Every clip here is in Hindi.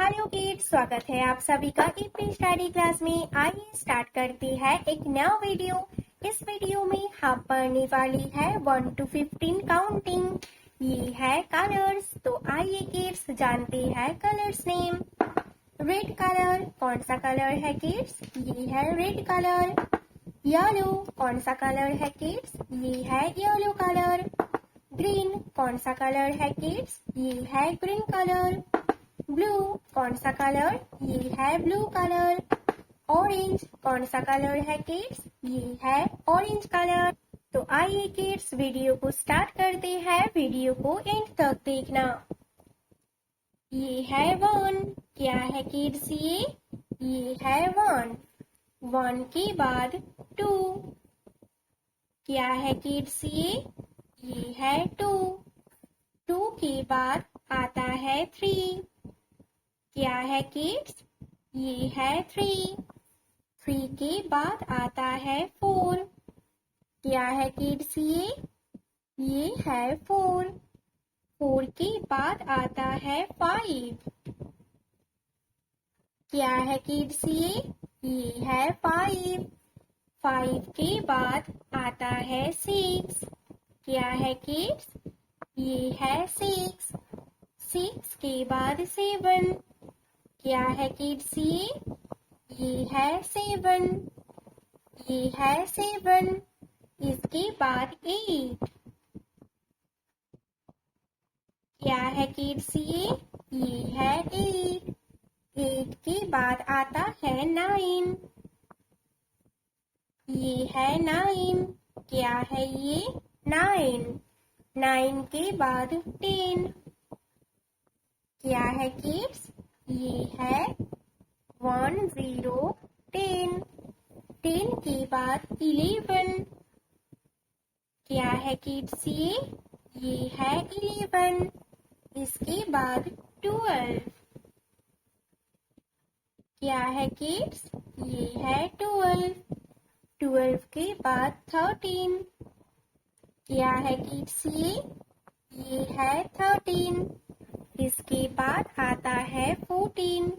हेलो किड्स, स्वागत है आप सभी का ईपी स्टडी क्लास में। आइए स्टार्ट करते हैं एक नया वीडियो। इस वीडियो में हम पढ़ने वाली है 1 to 15 काउंटिंग। ये है कलर्स। तो आइए किड्स जानते हैं कलर्स नेम। रेड कलर, कौन सा कलर है किड्स? ये है रेड कलर। येलो, कौन सा कलर है किड्स? ये है येलो कलर। ग्रीन, कौन सा कलर है किड्स? ये है ग्रीन कलर। ब्लू, कौन सा कलर? ये है ब्लू कलर। ऑरेंज, कौन सा कलर है किड्स? ये है ऑरेंज कलर। तो आइए किड्स वीडियो को स्टार्ट करते हैं। वीडियो को एंड तक देखना। ये है 1। क्या है किड्स ये है 1। 1 के बाद 2। क्या है किड्स ये है 2। 2 के बाद आता है 3। क्या है किड्स? ये है 3। 3 के बाद आता है 4। क्या है किड्स ये है 4। 4 के बाद आता है 5। क्या है किड्स ये है 5। 5 के बाद आता है 6। क्या है किड्स? ये है 6। 6 के बाद 7। क्या है किड्स ये है 7। ये है 7। इसके बाद 8। क्या है किड्स ये है 8। 8 के बाद आता है 9। ये है 9। क्या है ये? 9। 9 के बाद 10। क्या है किड्स? ये है 1 0 10। 10 के बाद 11। क्या है किड्स ये है 11। इसके बाद 12। क्या है किड्स? ये है 12। 12 के बाद 13। क्या है किड्स ये है 13। इसके बाद आता है 14।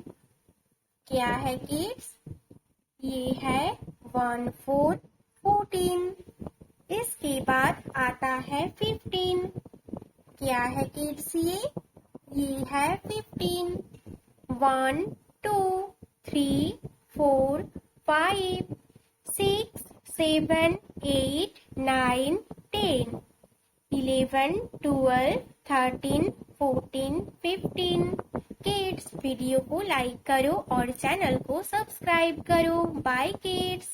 क्या है किड्स? ये है 1 4 14। इसके बाद आता है 15। क्या है किड्स ये है 15। 1 2 3 4 5 6 7 8 9 10 11 12 13 14 15। किड्स वीडियो को लाइक करो और चैनल को सब्सक्राइब करो। Bye kids.